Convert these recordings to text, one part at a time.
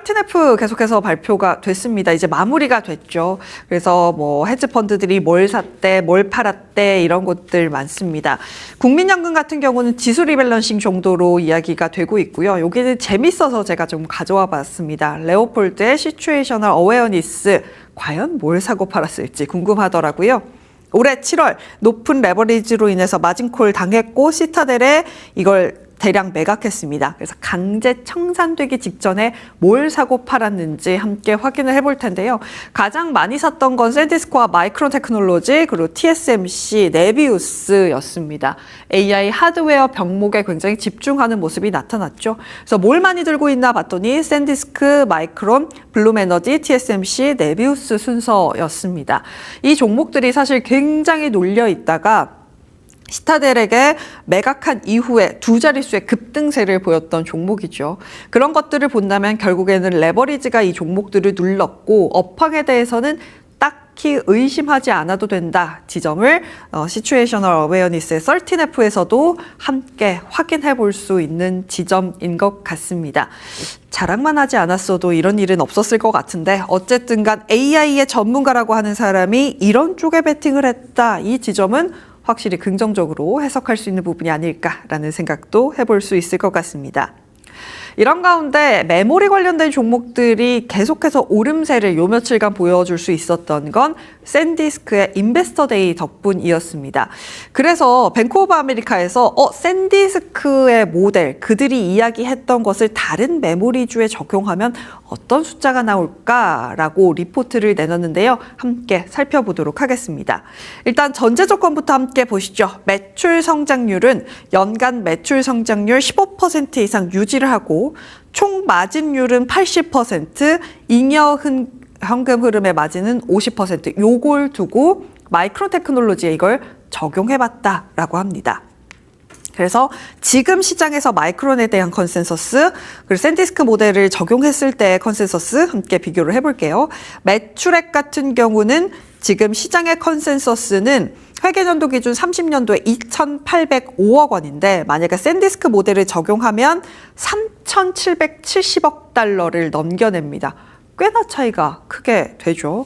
13F 계속해서 발표가 됐습니다. 이제 마무리가 됐죠. 그래서 뭐 헤지펀드들이 뭘 샀대, 뭘 팔았대 이런 것들 많습니다. 국민연금 같은 경우는 지수 리밸런싱 정도로 이야기가 되고 있고요. 여기는 재밌어서 제가 좀 가져와 봤습니다. 레오폴드의 시츄에이셔널 어웨어니스, 과연 뭘 사고 팔았을지 궁금하더라고요. 올해 7월 높은 레버리지로 인해서 마진콜 당했고 시타델에 이걸 대량 매각했습니다. 그래서 강제 청산되기 직전에 뭘 사고 팔았는지 함께 확인을 해볼 텐데요. 가장 많이 샀던 건 샌디스크와 마이크론 테크놀로지 그리고 TSMC, 네비우스였습니다. AI 하드웨어 병목에 굉장히 집중하는 모습이 나타났죠. 그래서 뭘 많이 들고 있나 봤더니 샌디스크, 마이크론, 블룸에너지, TSMC, 네비우스 순서였습니다. 이 종목들이 사실 굉장히 놀려 있다가 시타델에게 매각한 이후에 두 자릿수의 급등세를 보였던 종목이죠. 그런 것들을 본다면 결국에는 레버리지가 이 종목들을 눌렀고 업황에 대해서는 딱히 의심하지 않아도 된다 지점을 시츄에이셔널 어웨어니스의 13F에서도 함께 확인해 볼 수 있는 지점인 것 같습니다. 자랑만 하지 않았어도 이런 일은 없었을 것 같은데 어쨌든 간 AI의 전문가라고 하는 사람이 이런 쪽에 베팅을 했다. 이 지점은 확실히 긍정적으로 해석할 수 있는 부분이 아닐까라는 생각도 해볼 수 있을 것 같습니다. 이런 가운데 메모리 관련된 종목들이 계속해서 오름세를 요 며칠간 보여줄 수 있었던 건 샌디스크의 인베스터 데이 덕분이었습니다. 그래서 뱅크 오브 아메리카에서 샌디스크의 모델, 그들이 이야기했던 것을 다른 메모리주에 적용하면 어떤 숫자가 나올까라고 리포트를 내놨는데요. 함께 살펴보도록 하겠습니다. 일단 전제 조건부터 함께 보시죠. 매출 성장률은 연간 매출 성장률 15% 이상 유지를 하고 총 마진율은 80%, 잉여 현금 흐름의 마진은 50%, 요걸 두고 마이크론 테크놀로지에 이걸 적용해봤다라고 합니다. 그래서 지금 시장에서 마이크론에 대한 컨센서스, 그리고 샌디스크 모델을 적용했을 때의 컨센서스 함께 비교를 해볼게요. 매출액 같은 경우는 지금 시장의 컨센서스는 회계연도 기준 30년도에 2,805억 원인데 만약에 샌디스크 모델을 적용하면 3,770억 달러를 넘겨냅니다. 꽤나 차이가 크게 되죠.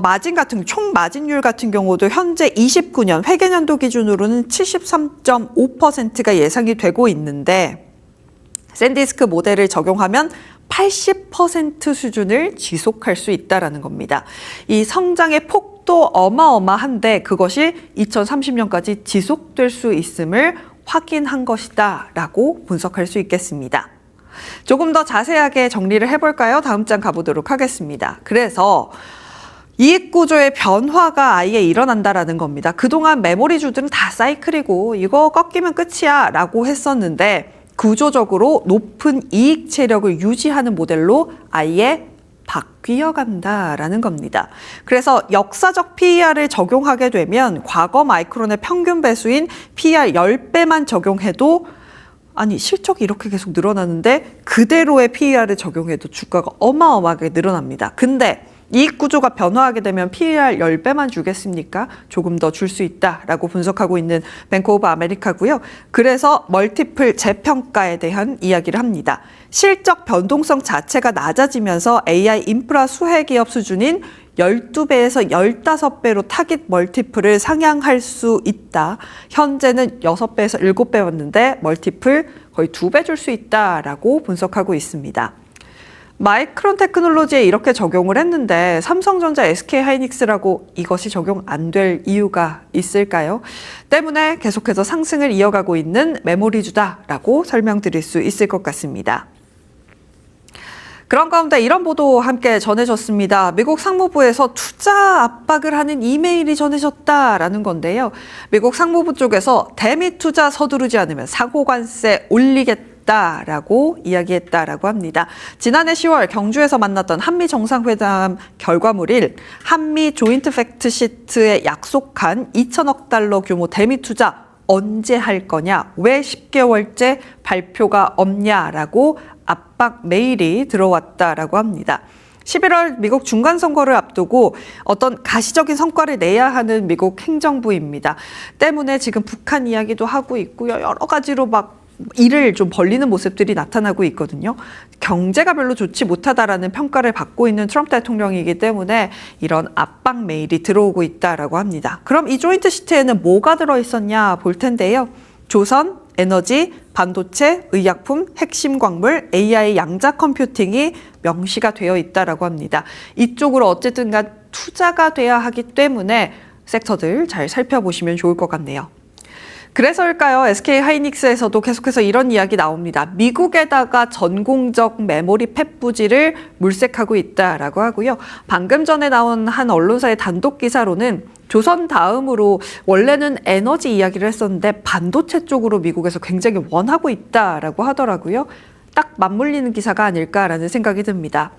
마진 같은 총 마진율 같은 경우도 현재 29년 회계연도 기준으로는 73.5%가 예상이 되고 있는데 샌디스크 모델을 적용하면 80% 수준을 지속할 수 있다는 겁니다. 이 성장의 폭도 어마어마한데 그것이 2030년까지 지속될 수 있음을 확인한 것이다라고 분석할 수 있겠습니다. 조금 더 자세하게 정리를 해볼까요? 다음 장 가보도록 하겠습니다. 그래서 이익 구조의 변화가 아예 일어난다라는 겁니다. 그동안 메모리주들은 다 사이클이고 이거 꺾이면 끝이야 라고 했었는데 구조적으로 높은 이익 체력을 유지하는 모델로 아예 바뀌어 간다라는 겁니다. 그래서 역사적 PER을 적용하게 되면 과거 마이크론의 평균 배수인 PER 10배만 적용해도 아니 실적이 이렇게 계속 늘어나는데 그대로의 PER을 적용해도 주가가 어마어마하게 늘어납니다. 근데 이익 구조가 변화하게 되면 PER 10배만 주겠습니까? 조금 더 줄 수 있다라고 분석하고 있는 뱅크 오브 아메리카고요. 그래서 멀티플 재평가에 대한 이야기를 합니다. 실적 변동성 자체가 낮아지면서 AI 인프라 수혜 기업 수준인 12배에서 15배로 타깃 멀티플을 상향할 수 있다. 현재는 6배에서 7배였는데 멀티플 거의 2배 줄 수 있다라고 분석하고 있습니다. 마이크론 테크놀로지에 이렇게 적용을 했는데 삼성전자, SK하이닉스라고 이것이 적용 안 될 이유가 있을까요? 때문에 계속해서 상승을 이어가고 있는 메모리주다라고 설명드릴 수 있을 것 같습니다. 그런 가운데 이런 보도 함께 전해졌습니다. 미국 상무부에서 투자 압박을 하는 이메일이 전해졌다라는 건데요. 미국 상무부 쪽에서 대미 투자 서두르지 않으면 상호관세 올리겠다라고 이야기했다라고 합니다. 지난해 10월 경주에서 만났던 한미 정상회담 결과물일 한미 조인트 팩트 시트에 약속한 2천억 달러 규모 대미 투자 언제 할 거냐, 왜 10개월째 발표가 없냐라고 압박 메일이 들어왔다라고 합니다. 11월 미국 중간선거를 앞두고 어떤 가시적인 성과를 내야 하는 미국 행정부입니다. 때문에 지금 북한 이야기도 하고 있고요. 여러 가지로 막 일을 좀 벌리는 모습들이 나타나고 있거든요. 경제가 별로 좋지 못하다라는 평가를 받고 있는 트럼프 대통령이기 때문에 이런 압박 메일이 들어오고 있다라고 합니다. 그럼 이 조인트 시트에는 뭐가 들어있었냐 볼 텐데요. 조선, 에너지, 반도체, 의약품, 핵심 광물, AI 양자 컴퓨팅이 명시가 되어 있다라고 합니다. 이쪽으로 어쨌든간 투자가 돼야 하기 때문에 섹터들 잘 살펴보시면 좋을 것 같네요. 그래서일까요? SK 하이닉스에서도 계속해서 이런 이야기 나옵니다. 미국에다가 전공적 메모리 팹 부지를 물색하고 있다라고 하고요. 방금 전에 나온 한 언론사의 단독 기사로는 조선 다음으로 원래는 에너지 이야기를 했었는데 반도체 쪽으로 미국에서 굉장히 원하고 있다라고 하더라고요. 딱 맞물리는 기사가 아닐까라는 생각이 듭니다.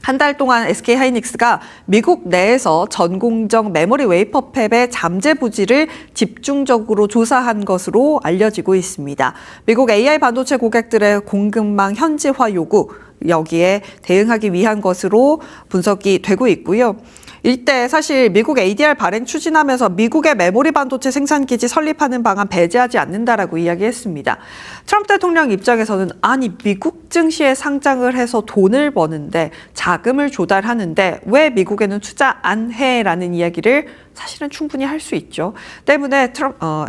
한 달 동안 SK 하이닉스가 미국 내에서 전공정 메모리 웨이퍼 팹의 잠재 부지를 집중적으로 조사한 것으로 알려지고 있습니다. 미국 AI 반도체 고객들의 공급망 현지화 요구, 여기에 대응하기 위한 것으로 분석이 되고 있고요. 이때 사실 미국 ADR 발행 추진하면서 미국의 메모리 반도체 생산기지 설립하는 방안 배제하지 않는다라고 이야기했습니다. 트럼프 대통령 입장에서는 아니 미국 증시에 상장을 해서 돈을 버는데 자금을 조달하는데 왜 미국에는 투자 안 해라는 이야기를 사실은 충분히 할 수 있죠. 때문에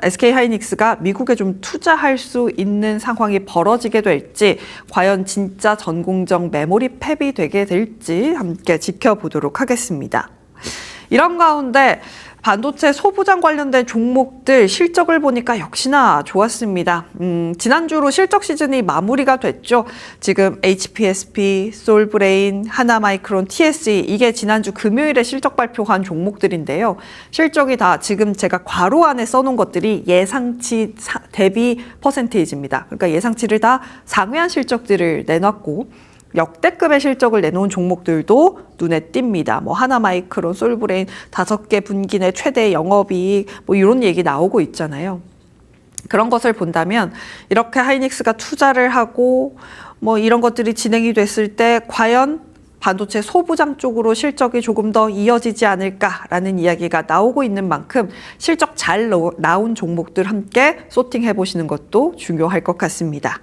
SK 하이닉스가 미국에 좀 투자할 수 있는 상황이 벌어지게 될지 과연 진짜 전공정 메모리 팹이 되게 될지 함께 지켜보도록 하겠습니다. 이런 가운데 반도체 소부장 관련된 종목들 실적을 보니까 역시나 좋았습니다. 지난주로 실적 시즌이 마무리가 됐죠. 지금 HPSP, 솔브레인, 하나마이크론, TSE 이게 지난주 금요일에 실적 발표한 종목들인데요. 실적이 다 지금 제가 괄호 안에 써놓은 것들이 예상치 대비 퍼센테이지입니다. 그러니까 예상치를 다 상회한 실적들을 내놨고 역대급의 실적을 내놓은 종목들도 눈에 띕니다. 뭐 하나마이크론, 솔브레인 5개 분기 내 최대 영업이익 뭐 이런 얘기 나오고 있잖아요. 그런 것을 본다면 이렇게 하이닉스가 투자를 하고 뭐 이런 것들이 진행이 됐을 때 과연 반도체 소부장 쪽으로 실적이 조금 더 이어지지 않을까라는 이야기가 나오고 있는 만큼 실적 잘 나온 종목들 함께 소팅해 보시는 것도 중요할 것 같습니다.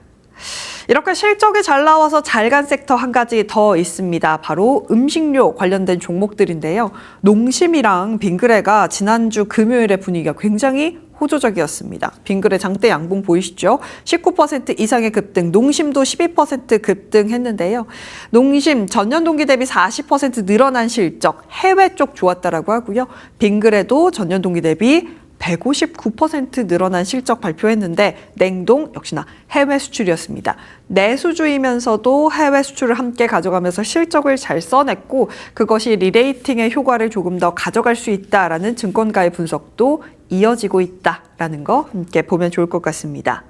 이렇게 실적이 잘 나와서 잘 간 섹터 한 가지 더 있습니다. 바로 음식료 관련된 종목들인데요. 농심이랑 빙그레가 지난주 금요일의 분위기가 굉장히 호조적이었습니다. 빙그레 장대 양봉 보이시죠? 19% 이상의 급등, 농심도 12% 급등했는데요. 농심 전년 동기 대비 40% 늘어난 실적, 해외 쪽 좋았다라고 하고요. 빙그레도 전년 동기 대비 159% 늘어난 실적 발표했는데 냉동 역시나 해외 수출이었습니다. 내수주이면서도 해외 수출을 함께 가져가면서 실적을 잘 써냈고 그것이 리레이팅의 효과를 조금 더 가져갈 수 있다라는 증권가의 분석도 이어지고 있다라는 거 함께 보면 좋을 것 같습니다.